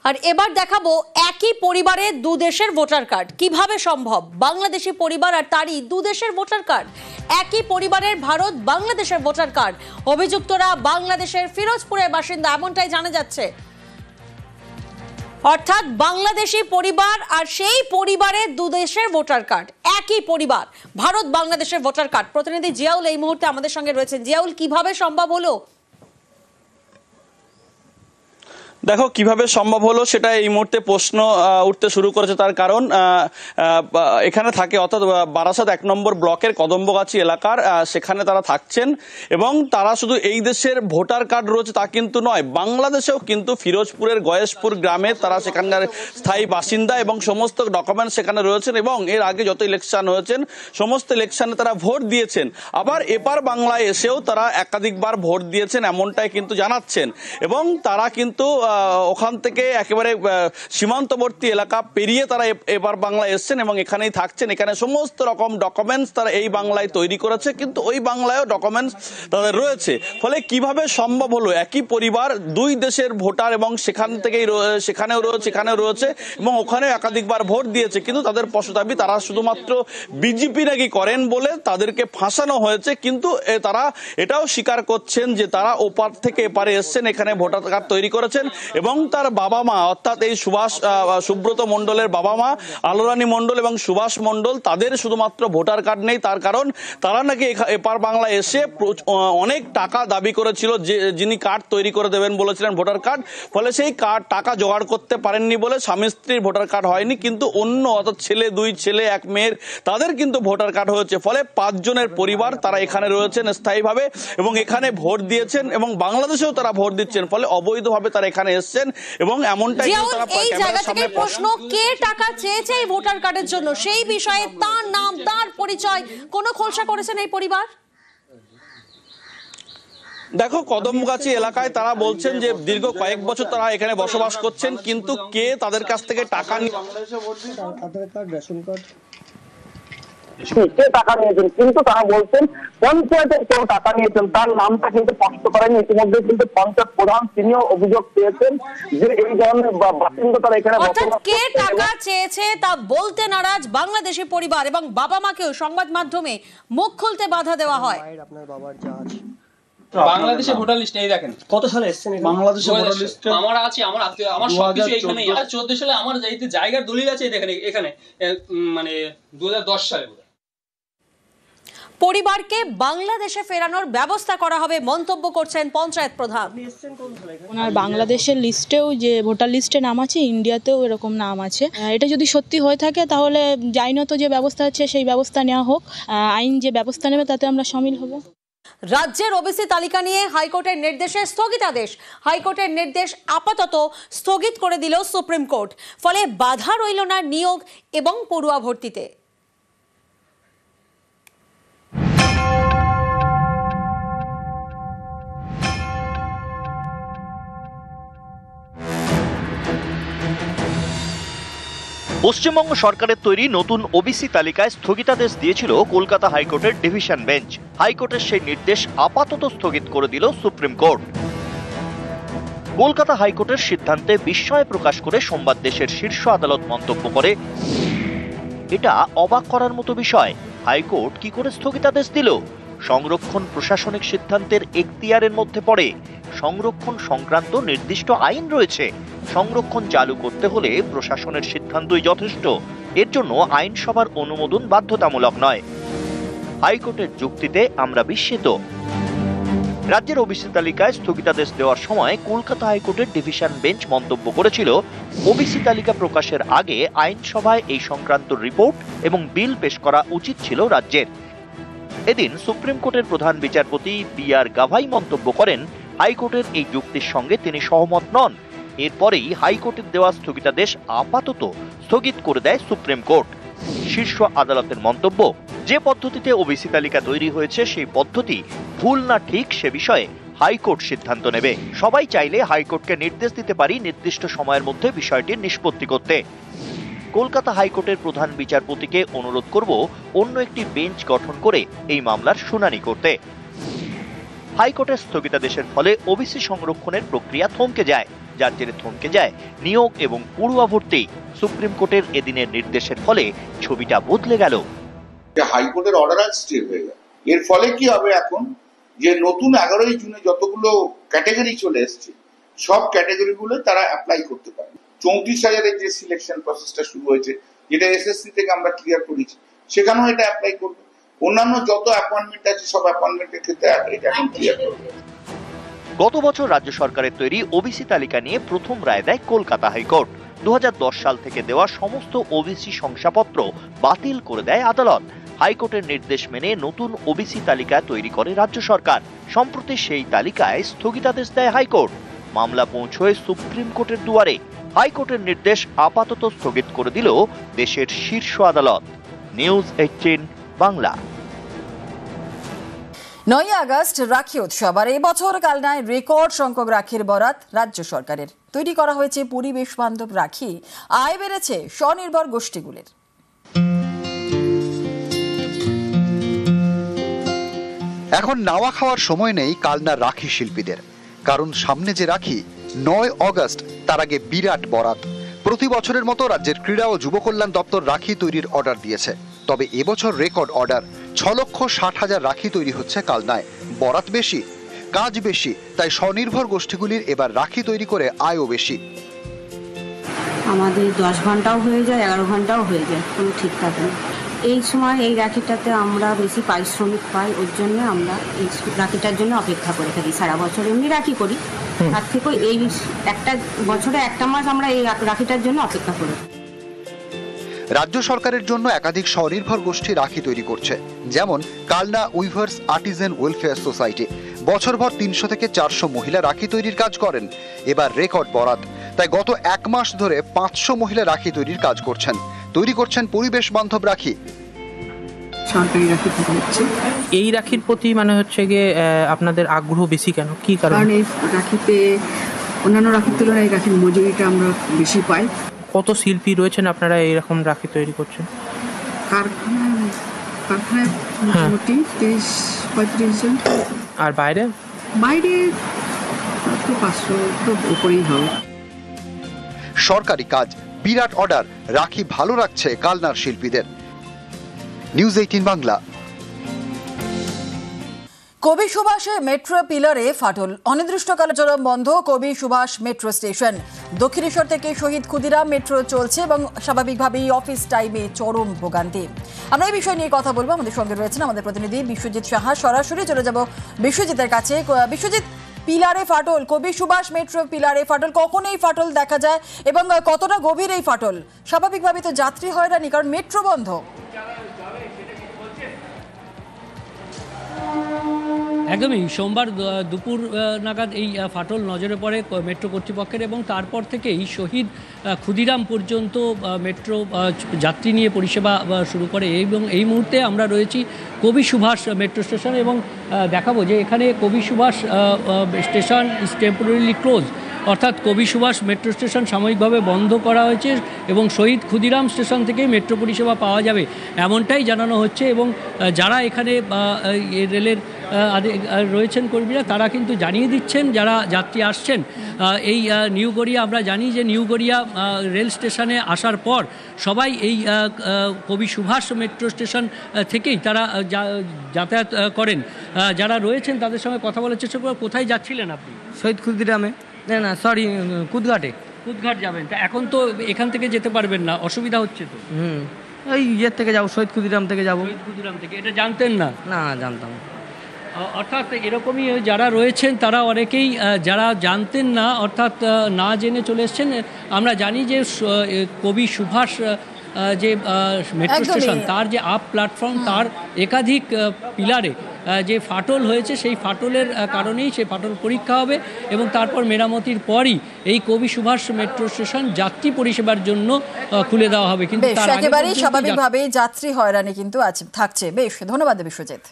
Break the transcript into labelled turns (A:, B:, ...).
A: আর এবার দেখাবো একই পরিবারের দু দেশের ভোটার কার্ড কিভাবে সম্ভব। বাংলাদেশি পরিবার আর তারই দু দেশের ভোটার কার্ড, একই পরিবারের ভারত বাংলাদেশের ভোটার কার্ড। অভিযুক্তরা বাংলাদেশের ফিরোজপুরের বাসিন্দা এমনটাই জানা যাচ্ছে। অর্থাৎ বাংলাদেশি পরিবার আর সেই পরিবারের দু দেশের ভোটার কার্ড, একই পরিবার ভারত বাংলাদেশের ভোটার কার্ড। প্রতিনিধি জিয়াউল এই মুহূর্তে আমাদের সঙ্গে রয়েছেন। জিয়াউল, কিভাবে সম্ভব হলো?
B: দেখো কিভাবে সম্ভব হলো সেটা এই মুহূর্তে প্রশ্ন উঠতে শুরু করেছে। তার কারণ এখানে থাকে, অর্থাৎ বারাসাত 1 নম্বর ব্লকের কদম্বগাছি এলাকার সেখানে তারা থাকছেন এবং তারা শুধু এই দেশের ভোটার কার্ড রয়েছে তা কিন্তু নয়, বাংলাদেশেও কিন্তু ফিরোজপুরের গয়েশপুর গ্রামে তারা সেখানকার স্থায়ী বাসিন্দা এবং সমস্ত ডকুমেন্টস সেখানে রয়েছেন এবং এর আগে যত ইলেকশন হয়েছেন সমস্ত ইলেকশনে তারা ভোট দিয়েছেন। আবার এপার বাংলায় এসেও তারা একাধিকবার ভোট দিয়েছেন এমনটাই কিন্তু জানাচ্ছেন এবং তারা কিন্তু ওখান থেকে একেবারে সীমান্তবর্তী এলাকা পেরিয়ে তারা এবার বাংলায় এসছেন এবং এখানেই থাকছেন। এখানে সমস্ত রকম ডকুমেন্টস তারা এই বাংলায় তৈরি করেছে, কিন্তু ওই বাংলায়ও ডকুমেন্টস তাদের রয়েছে। ফলে কিভাবে সম্ভব হলো একই পরিবার দুই দেশের ভোটার এবং সেখানেও রয়েছে এবং ওখানেও একাধিকবার ভোট দিয়েছে, কিন্তু তাদের স্পষ্ট দাবি তারা শুধুমাত্র বিজেপি নাকি করেন বলে তাদেরকে ফাঁসানো হয়েছে। কিন্তু তারা এটাও স্বীকার করছেন যে তারা ওপার থেকে এপারে এসছেন, এখানে ভোটার কার্ড তৈরি করেছেন এবং তার বাবা মা অর্থাৎ এই সুব্রত মণ্ডলের বাবা মা আলোরানী মণ্ডল এবং সুভাষ মণ্ডল, তাদের শুধুমাত্র ভোটার কার্ড নেই। তার কারণ তারা নাকি এপার বাংলা এসে অনেক টাকা দাবি করেছিল, যিনি কার্ড তৈরি করে দেবেন বলেছিলেন ভোটার কার্ড। ফলে সেই টাকা জোগাড় করতে পারেননি বলে স্বামী স্ত্রীর ভোটার কার্ড হয়নি, কিন্তু অন্য অর্থাৎ দুই ছেলে এক মেয়ের তাদের কিন্তু ভোটার কার্ড হয়েছে। ফলে 5 জনের পরিবার তারা এখানে রয়েছেন স্থায়ীভাবে এবং এখানে ভোট দিয়েছেন এবং বাংলাদেশেও তারা ভোট দিচ্ছেন। ফলে অবৈধভাবে তারা এখানে এসছেন এবং এমনটাই
A: এই জায়গা থেকে প্রশ্ন, কে টাকা চেয়েছে এই ভোটার কার্ডের জন্য সেই বিষয়ে তার নাম তার পরিচয় কোনো খোলসা করেছেন এই পরিবার?
B: দেখো কদমগাছি এলাকায় তারা বলছেন যে দীর্ঘ কয়েক বছর তারা এখানে বসবাস করছেন, কিন্তু কে তাদের কাছ থেকে টাকা নিয়ে
C: টাকা নিয়েছেন, কিন্তু তারা বলছেন পঞ্চায়েতের কেউ টাকা নিয়েছেন, তার নামটা কিন্তু স্পষ্ট করেনি। ইতিমধ্যে কিন্তু পঞ্চায়েত প্রধান তিনিও অভিযোগ পেয়েছেন যে এই ধরনের বাসিন্দা তারা এখানে
A: কে টাকা চেয়েছে তা বলতে নারাজ বাংলাদেশি পরিবার এবং বাবা মাকেও সংবাদ মাধ্যমে মুখ খুলতে বাধা দেওয়া হয়।
D: আপনার বাবার যা আছে
E: বাংলাদেশে ভোটার লিস্ট এই দেখেন
D: কত সালে এসেছেন
E: বাংলাদেশে ভোটার লিস্টে আমার আছে, আমার আত্মীয়, আমার সবকিছু এখানেই। 14 সালে আমার যেহেতু জায়গার দলিল আছে দেখেন এখানে, মানে 2010 সালে।
A: পরিবারকে বাংলাদেশে ফেরানোর ব্যবস্থা করা হবে মন্তব্য করছেন পঞ্চায়েত প্রধান।
F: ওনার বাংলাদেশের লিস্টেও যে ভোটার লিস্টে নাম আছে, ইন্ডিয়াতেও এরকম নাম আছে। এটা যদি সত্যি হয়ে থাকে তাহলে আইনত যে ব্যবস্থা আছে সেই ব্যবস্থা নেওয়া হোক, আইন যে ব্যবস্থা নেবে তাতে আমরা শামিল হব।
A: রাজ্যের ওবিসি তালিকা নিয়ে হাইকোর্টের নির্দেশে স্থগিতাদেশ। হাইকোর্টের নির্দেশ আপাতত স্থগিত করে দিল সুপ্রিম কোর্ট। ফলে বাধা রইল না নিয়োগ এবং পড়ুয়া ভর্তিতে।
G: পশ্চিমবঙ্গ সরকারের তৈরি নতুন ওবিসি তালিকায় স্থগিতাদেশ দিয়েছিল কলকাতা হাইকোর্টের ডিভিশন বেঞ্চ। হাইকোর্টের সেই নির্দেশ আপাতত স্থগিত করে দিল সুপ্রিম কোর্ট। কলকাতা হাইকোর্টের সিদ্ধান্তে বিস্ময় প্রকাশ করে সোমবার দেশের শীর্ষ আদালত মন্তব্য করে, এটা অবাক করার মতো বিষয়, হাইকোর্ট কি করে স্থগিতাদেশ দিল? সংরক্ষণ প্রশাসনিক সিদ্ধান্তের এখতিয়ারের মধ্যে পড়ে। সংরক্ষণ সংক্রান্ত নির্দিষ্ট আইন রয়েছে। সংরক্ষণ চালু করতে হলে প্রশাসনের সিদ্ধান্তই যথেষ্ট। এর জন্য আইনসভার অনুমোদন বাধ্যতামূলক নয়। হাইকোর্টের যুক্তিতে আমরা বিস্মিত। রাজ্যের ওবিসি তালিকায় স্থগিতাদেশ দেওয়ার সময় কলকাতা হাইকোর্টের ডিভিশন বেঞ্চ মন্তব্য করেছিল, ওবিসি তালিকা প্রকাশের আগে আইনসভায় এই সংক্রান্ত রিপোর্ট এবং বিল পেশ করা উচিত ছিল রাজ্যের। এদিন সুপ্রিম কোর্টের প্রধান বিচারপতি বি.আর. গাভাই মন্তব্য করেন, হাইকোর্টের এই যুক্তির সঙ্গে তিনি সহমত নন। এরপরেই হাইকোর্টের দেওয়া স্থগিতাদেশ আপাতত স্থগিত করে দেয় সুপ্রিম কোর্ট। শীর্ষ আদালতের মন্তব্য, যে পদ্ধতিতে ওবিসি তালিকা তৈরি হয়েছে সেই পদ্ধতি ভুল না ঠিক সে বিষয়ে হাইকোর্ট সিদ্ধান্ত নেবে। সবাই চাইলে হাইকোর্টকে নির্দেশ দিতে পারি নির্দিষ্ট সময়ের মধ্যে বিষয়টির নিষ্পত্তি করতে। কলকাতা হাইকোর্টের প্রধান বিচারপতিকে অনুরোধ করব অন্য একটি বেঞ্চ গঠন করে এই মামলার শুনানি করতে। হাইকোর্টের স্থগিতাদেশের ফলে ওবিসি সংরক্ষণের প্রক্রিয়া থমকে যায়। যার জেরে থমকে যায় নিয়োগ এবং পড়ুয়া ভর্তি। সুপ্রিম কোর্টের এদিনের নির্দেশের ফলে ছবিটা বদলে গেল।
D: হাইকোর্টের অর্ডার আজ স্টে হয়ে গেল। এর ফলে কি হবে এখন, যে নতুন 11ই জুনে যতগুলো ক্যাটাগরি চলে এসছে সব ক্যাটাগরি গুলো তারা অ্যাপ্লাই করতে পারে। 34,000-এর যে সিলেকশন প্রসেসটা শুরু হয়েছে, যেটা এসএসসি থেকে আমরা ক্লিয়ার করেছি, সেখানেও এটা অ্যাপ্লাই করবে। অন্যান্য যত অ্যাপয়েন্টমেন্ট আছে সব অ্যাপয়েন্টমেন্টের ক্ষেত্রে এটা এখন ক্লিয়ার করবে।
G: গত বছর রাজ্য সরকারের তৈরি ওবিসি তালিকা নিয়ে প্রথম রায় দেয় কলকাতা হাইকোর্ট। 2010 সাল থেকে দেওয়া সমস্ত ওবিসি শংসাপত্র বাতিল করে দেয় আদালত। হাইকোর্টের নির্দেশ মেনে নতুন ওবিসি তালিকা তৈরি করে রাজ্য সরকার। সম্প্রতি সেই তালিকায় স্থগিতাদেশ দেয় হাইকোর্ট। মামলা পৌঁছয় সুপ্রিম কোর্টের দুয়ারে। হাইকোর্টের নির্দেশ আপাতত স্থগিত করে দিল দেশের শীর্ষ আদালত। নিউজ 18 বাংলা।
H: 9 আগস্ট রাখি উৎসব, আর এই বছর কালনায় রেকর্ড সংখ্যক রাখির বরাত রাজ্য সরকারের। তৈরি করা হয়েছে পরিবেশ বান্ধব রাখি। আয় বেড়েছে স্বনির্ভর গোষ্ঠীগুলির।
I: এখন নাওয়া খাওয়ার সময় নেই কালনার রাখি শিল্পীদের, কারণ সামনে যে রাখি 9 আগস্ট, তার আগে বিরাট বরাত। প্রতি বছরের মতো রাজ্যের ক্রীড়া ও যুব কল্যাণ দপ্তর রাখি তৈরির অর্ডার দিয়েছে। তবে এবছর রেকর্ড অর্ডার, 6,60,000 রাখি তৈরি হচ্ছে কালনায়। বরাত বেশি, কাজ বেশি, তাই স্বনির্ভর গোষ্ঠীগুলির এবার রাখি তৈরি করে আয়ও বেশি।
J: আমাদের 10 ঘন্টাও হয়ে যায়, 11 ঘন্টাও হয়ে যায়, কোনো ঠিক থাকে না। এই সময় এই রাখিটাতে আমরা বেশি পারিশ্রমিক পাই, ওর জন্য আমরা এই রাখিটার জন্য অপেক্ষা করে থাকি। সারা বছর এমনি রাখি করি, তার থেকে এই একটা বছরে একটা মাস আমরা এই রাখিটার জন্য অপেক্ষা করি।
I: রাজ্য সরকারের জন্য একাধিক স্বনির্ভর গোষ্ঠী রাখি তৈরি করছে, যেমন Kalna weavers artisan welfare society. বছরভর 300 থেকে 400 মহিলা রাখি তৈরির কাজ করেন। এবার রেকর্ড বরাত, তাই গত 1 মাস ধরে 500 মহিলা রাখি তৈরির কাজ করছেন। তৈরি করছেন পরিবেশ বান্ধব রাখি।
K: সরকারি রাখি হচ্ছে, এই রাখির প্রতি মানে হচ্ছে গিয়ে আপনাদের আগ্রহ বেশি কেন, কি কারণ?
J: এই রাখিতে অন্যান্য রাখির তুলনায় এই রাখির মজুরিটা আমরা বেশি পাই।
K: কত শিল্পী রয়েছেন আপনারা এইরকম রাখি তৈরি করছেন?
J: কারখানায় মোটামুটি 30-35 জন।
K: আর বাইরে?
J: বাইরে 500 তো উপরেই হবে।
I: সরকারি কাজ, বিরাট অর্ডার, রাখি ভালো রাখছে কালনার শিল্পীদের। নিউজ 18 বাংলা।
H: কবি সুভাষে মেট্রো পিলারে ফাটল, অনির্দিষ্টকালের জন্য বন্ধ কবি সুভাষ মেট্রো স্টেশন। দক্ষিণেশ্বর থেকে শহীদ ক্ষুদিরাম মেট্রো চলছে এবং স্বাভাবিকভাবেই অফিস টাইমে চরম ভোগান্তি। আমরা এই বিষয় নিয়ে কথা বলবো। আমাদের সঙ্গে রয়েছেন আমাদের প্রতিনিধি বিশ্বজিৎ সাহা। সরাসরি চলে যাব বিশ্বজিতের কাছে। বিশ্বজিৎ, পিলারে ফাটল, কবি সুভাষ মেট্রো পিলারে ফাটল, কখন এই ফাটল দেখা যায় এবং কতটা গভীর এই ফাটল? স্বাভাবিকভাবে তো যাত্রী হয়রানি, কারণ মেট্রো বন্ধ।
L: একদমই সোমবার দুপুর নাগাদ এই ফাটল নজরে পড়ে মেট্রো কর্তৃপক্ষের, এবং তারপর থেকেই শহীদ ক্ষুদিরাম পর্যন্ত মেট্রো যাত্রী নিয়ে পরিষেবা শুরু করে। এবং এই মুহূর্তে আমরা রয়েছি কবি সুভাষ মেট্রো স্টেশন এবং দেখাবো যে এখানে Kavi Subhash station is temporarily close, অর্থাৎ কবি সুভাষ মেট্রো স্টেশন সাময়িকভাবে বন্ধ করা হয়েছে এবং শহীদ ক্ষুদিরাম স্টেশন থেকেই মেট্রো পরিষেবা পাওয়া যাবে এমনটাই জানানো হচ্ছে। এবং যারা এখানে রেলের রয়েছেন কর্মীরা, তারা কিন্তু জানিয়ে দিচ্ছেন যারা যাত্রী আসছেন এই নিউ গড়িয়া, আমরা জানি যে নিউ গড়িয়া রেল স্টেশনে আসার পর সবাই এই কবি সুভাষ মেট্রো স্টেশন থেকেই তারা যাতায়াত করেন। যারা রয়েছেন তাদের সঙ্গে কথা বলার চেষ্টা করব। কোথায় যাচ্ছিলেন আপনি?
M: শহীদ ক্ষুদিরামে। না সরি, কুদঘাটে।
L: কুদঘাট যাবেন? তা এখন তো এখান থেকে যেতে পারবেন না, অসুবিধা হচ্ছে তো।
M: এই ইয়ের থেকে যাবো, শহীদ ক্ষুদিরাম থেকে যাবো।
L: শহীদ ক্ষুদিরাম থেকে, এটা জানতেন না?
M: না জানতাম।
L: অর্থাৎ এরকমই যারা রয়েছেন তারা অনেকেই যারা জানতেন না, অর্থাৎ না জেনে চলে এসছেন। আমরা জানি যে কবি সুভাষ যে মেট্রো স্টেশন, তার যে আপ প্ল্যাটফর্ম, তার একাধিক পিলারে যে ফাটল হয়েছে, সেই ফাটলের কারণেই সেই ফাটল পরীক্ষা হবে এবং তারপর মেরামতির পরই এই কবি সুভাষ মেট্রো স্টেশন যাত্রী পরিষেবার জন্য খুলে দেওয়া হবে। কিন্তু
H: একেবারেই স্বাভাবিকভাবেই যাত্রী হয়রানি কিন্তু থাকছে। বেশ, ধন্যবাদ বিশ্বজিৎ।